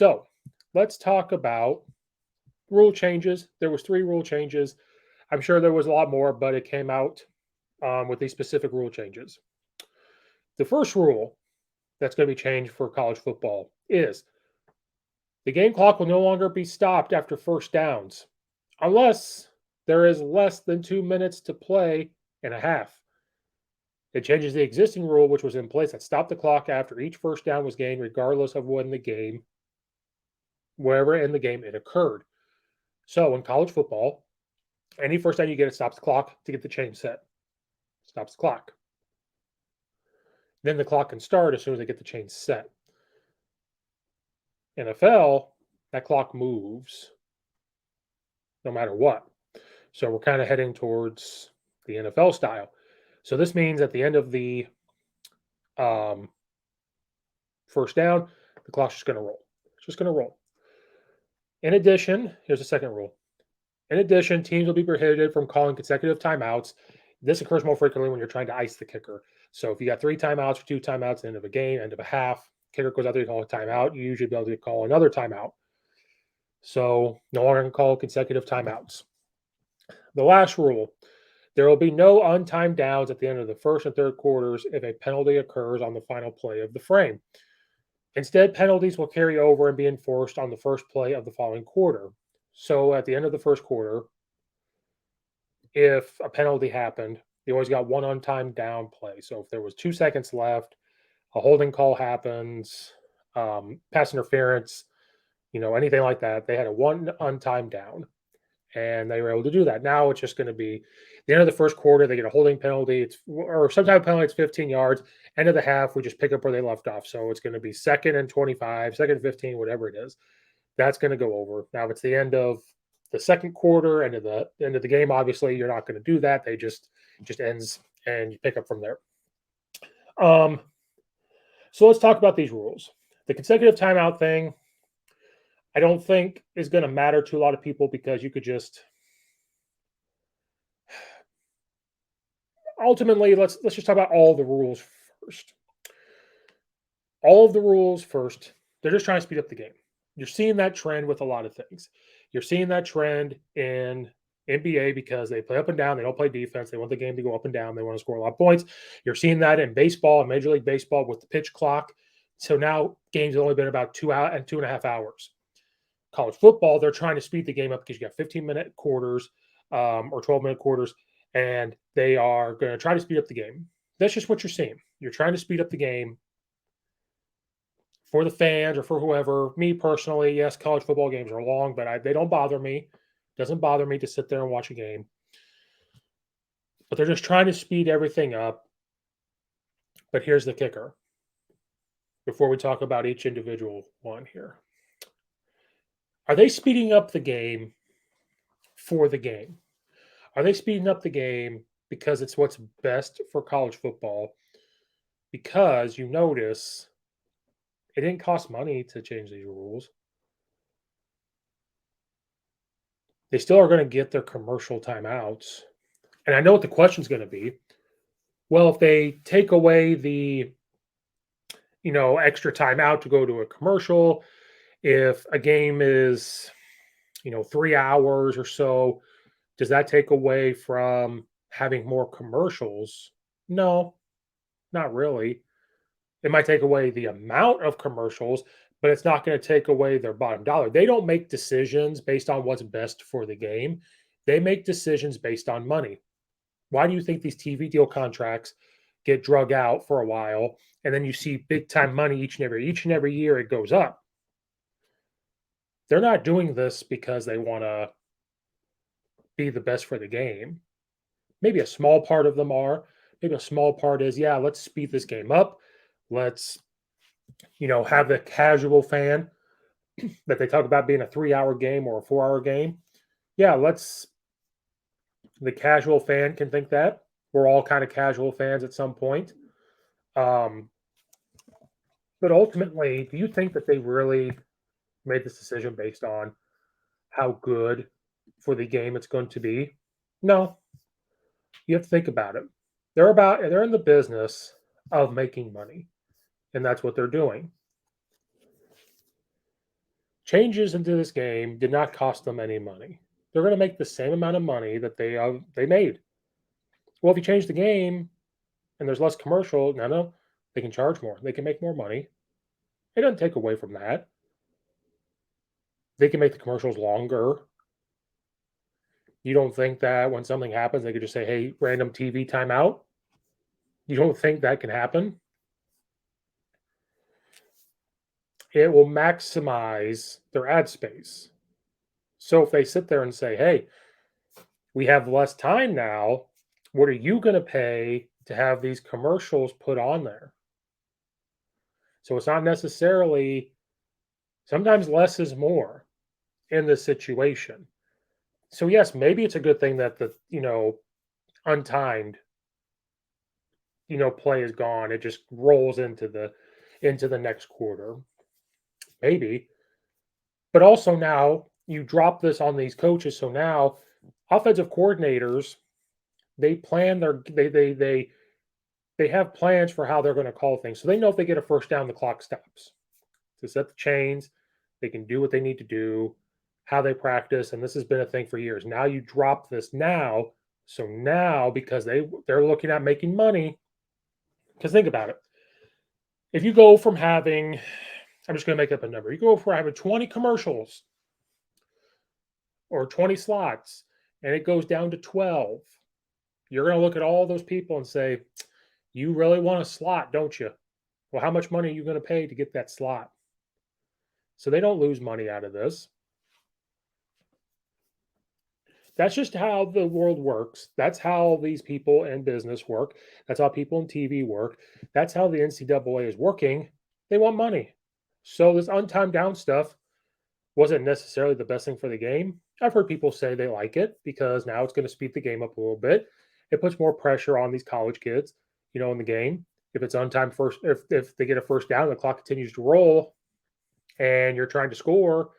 So let's talk about rule changes. There was 3 rule changes. I'm sure there was a lot more, but it came out with these specific rule changes. The first rule that's going to be changed for college football is the game clock will no longer be stopped after first downs unless there is less than 2 minutes to play in a half. It changes the existing rule, which was in place that stopped the clock after each first down was gained, regardless of wherever in the game it occurred. So in college football, any first down you get, it stops the clock to get the chain set. Stops the clock. Then the clock can start as soon as they get the chain set. NFL, that clock moves no matter what. So we're kind of heading towards the NFL style. So this means at the end of the um, first down, the clock's just going to roll. It's just going to roll. In addition, here's the second rule. In addition, teams will be prohibited from calling consecutive timeouts. This occurs more frequently when you're trying to ice the kicker. So if you got 3 timeouts or 2 timeouts at the end of a game, end of a half, kicker goes out there to call a timeout, you usually be able to call another timeout. So no longer can call consecutive timeouts. The last rule, there will be no untimed downs at the end of the first and third quarters if a penalty occurs on the final play of the frame. Instead, penalties will carry over and be enforced on the first play of the following quarter. So at the end of the first quarter, if a penalty happened, you always got one untimed down play. So if there was 2 seconds left, a holding call happens, pass interference, anything like that, they had a one untimed down, and they were able to do that. Now it's just going to be the end of the first quarter, they get a holding penalty, or some type of penalty, it's 15 yards. End of the half, we just pick up where they left off. So it's going to be 2nd and 25, 2nd and 15, whatever it is. That's going to go over. Now, if it's the end of the second quarter, end of the game, obviously you're not going to do that. They just ends and you pick up from there. So let's talk about these rules. The consecutive timeout thing, I don't think is going to matter to a lot of people because you could just ultimately let's just talk about all the rules first. All of the rules first. They're just trying to speed up the game. You're seeing that trend with a lot of things. You're seeing that trend in NBA because they play up and down. They don't play defense. They want the game to go up and down. They want to score a lot of points. You're seeing that in baseball and Major League Baseball with the pitch clock. So now games have only been about 2.5 hours. College football, they're trying to speed the game up because you got 15-minute quarters or 12-minute quarters, and they are going to try to speed up the game. That's just what you're seeing. You're trying to speed up the game for the fans or for whoever. Me personally, yes, college football games are long, but they don't bother me. It doesn't bother me to sit there and watch a game. But they're just trying to speed everything up. But here's the kicker before we talk about each individual one here. Are they speeding up the game for the game? Are they speeding up the game because it's what's best for college football? Because you notice it didn't cost money to change these rules. They still are going to get their commercial timeouts. And I know what the question's going to be. Well, if they take away the, extra timeout to go to a commercial, if a game is, 3 hours or so, does that take away from having more commercials? No, not really. It might take away the amount of commercials, but it's not going to take away their bottom dollar. They don't make decisions based on what's best for the game. They make decisions based on money. Why do you think these TV deal contracts get drug out for a while and then you see big time money each and every year it goes up? They're not doing this because they want to be the best for the game. Maybe a small part of them are. Maybe a small part is, yeah, let's speed this game up. Let's, have the casual fan that they talk about being a 3-hour game or a 4-hour game. Yeah, the casual fan can think that. We're all kind of casual fans at some point. But ultimately, do you think that they really made this decision based on how good for the game it's going to be? No. You have to think about it. They're in the business of making money, and that's what they're doing. changes into this game did not cost them any money. They're going to make the same amount of money that they made. Well, if you change the game and there's less commercial, no, they can charge more. They can make more money. It doesn't take away from that. They can make the commercials longer. You don't think that when something happens, they could just say, "Hey, random TV timeout"? You don't think that can happen? It will maximize their ad space. So if they sit there and say, "Hey, we have less time now. What are you going to pay to have these commercials put on there?" So it's not necessarily, sometimes less is more in this situation. So yes, maybe it's a good thing that the, untimed, play is gone. It just rolls into the next quarter. Maybe. But also now you drop this on these coaches. So now offensive coordinators, they plan they have plans for how they're going to call things. So they know if they get a first down, the clock stops. To set the chains, they can do what they need to do, how they practice, and this has been a thing for years. Now you drop this now, so now because they're looking at making money. Because think about it, if you go from having, I'm just going to make up a number, you go from having 20 commercials or 20 slots, and it goes down to 12. You're going to look at all those people and say, "You really want a slot, don't you? Well, how much money are you going to pay to get that slot?" So they don't lose money out of this. That's just how the world works. That's how these people in business work. That's how people in TV work. That's how the NCAA is working. They want money. So this untimed down stuff wasn't necessarily the best thing for the game. I've heard people say they like it because now it's going to speed the game up a little bit. It puts more pressure on these college kids, in the game. If it's untimed first, if they get a first down, the clock continues to roll, and you're trying to score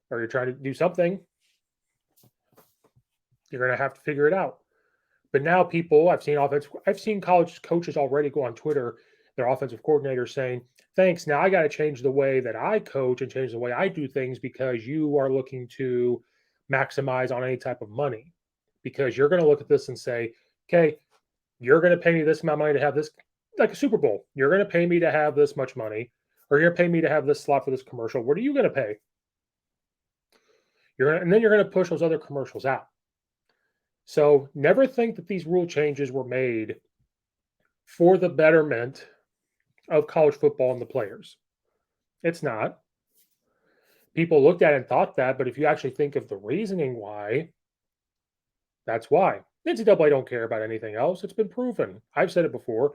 or you're trying to do something, you're going to have to figure it out. But now I've seen college coaches already go on Twitter, their offensive coordinators saying, "Thanks. Now I got to change the way that I coach and change the way I do things because you are looking to maximize on any type of money. Because you're going to look at this and say, okay, you're going to pay me this amount of money to have this, like a Super Bowl. You're going to pay me to have this much money, or you're going to pay me to have this slot for this commercial. What are you going to pay? And then you're going to push those other commercials out. So never think that these rule changes were made for the betterment of college football and the players. It's not. People looked at it and thought that, but if you actually think of the reasoning why, that's why. The NCAA don't care about anything else. It's been proven. I've said it before.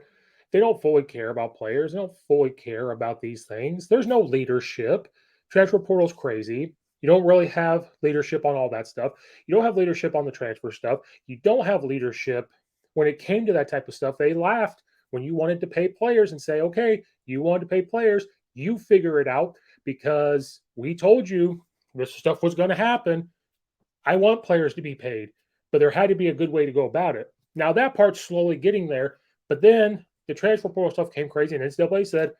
They don't fully care about players. They don't fully care about these things. There's no leadership. Transfer portal's crazy. You don't really have leadership on all that stuff. You don't have leadership on the transfer stuff. You don't have leadership when it came to that type of stuff. They laughed when you wanted to pay players and say, "Okay, you wanted to pay players. You figure it out because we told you this stuff was going to happen. I want players to be paid, but there had to be a good way to go about it." Now that part's slowly getting there, but then the transfer portal stuff came crazy, and NCAA said,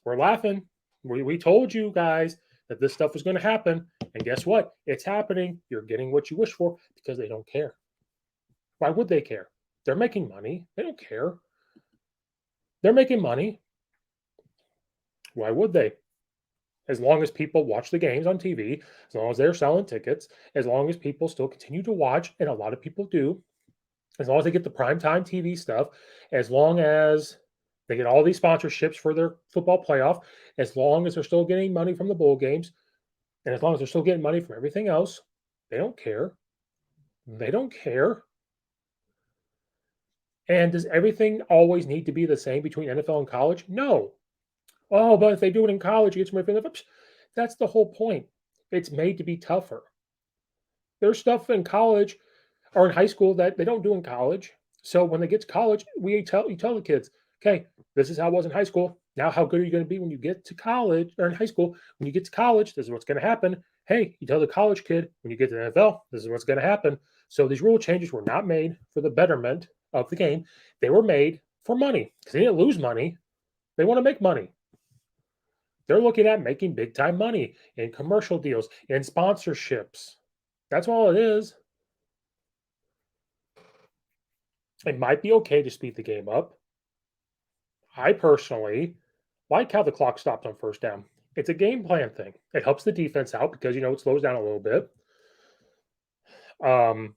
"We're laughing. We told you guys that this stuff was going to happen, and guess what? It's happening. You're getting what you wish for," because they don't care. Why would they care? They're making money. They don't care. They're making money. Why would they? As long as people watch the games on TV, as long as they're selling tickets, as long as people still continue to watch, and a lot of people do, as long as they get the primetime TV stuff, as long as they get all these sponsorships for their football playoff, as long as they're still getting money from the bowl games, and as long as they're still getting money from everything else, they don't care. They don't care. And does everything always need to be the same between NFL and college? No. Oh, but if they do it in college, it gets more. That's the whole point. It's made to be tougher. There's stuff in college or in high school that they don't do in college. So when they get to college, you tell the kids, "Okay, this is how it was in high school. Now, how good are you going to be when you get to college or in high school? When you get to college, this is what's going to happen." Hey, you tell the college kid when you get to the NFL, this is what's going to happen. So these rule changes were not made for the betterment of the game. They were made for money because they didn't lose money. They want to make money. They're looking at making big time money in commercial deals and sponsorships. That's all it is. It might be okay to speed the game up. I personally like how the clock stopped on first down. It's a game plan thing. It helps the defense out because it slows down a little bit. Um,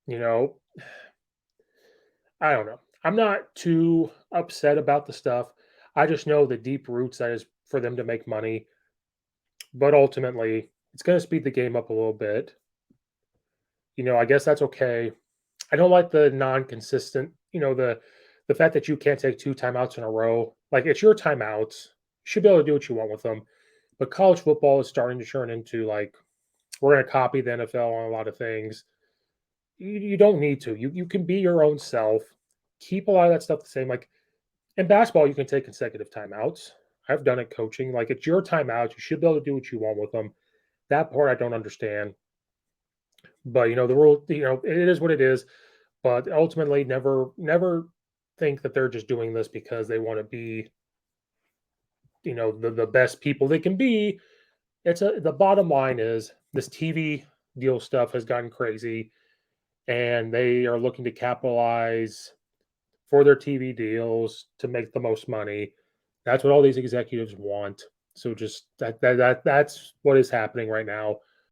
you know, I don't know. I'm not too upset about the stuff. I just know the deep roots that is for them to make money, but ultimately it's going to speed the game up a little bit. I guess that's okay. I don't like the non-consistent, the fact that you can't take 2 timeouts in a row. Like, it's your timeouts. You should be able to do what you want with them. But college football is starting to turn into, like, we're gonna copy the NFL on a lot of things. You don't need to. You can be your own self. Keep a lot of that stuff the same. Like, in basketball, you can take consecutive timeouts. I've done it coaching. Like, it's your timeouts. You should be able to do what you want with them. That part I don't understand. But, the rule, it is what it is. But ultimately, never think that they're just doing this because they want to be, the best people they can be. The bottom line is this TV deal stuff has gotten crazy, and they are looking to capitalize for their TV deals to make the most money. That's what all these executives want. So just that's what is happening right now.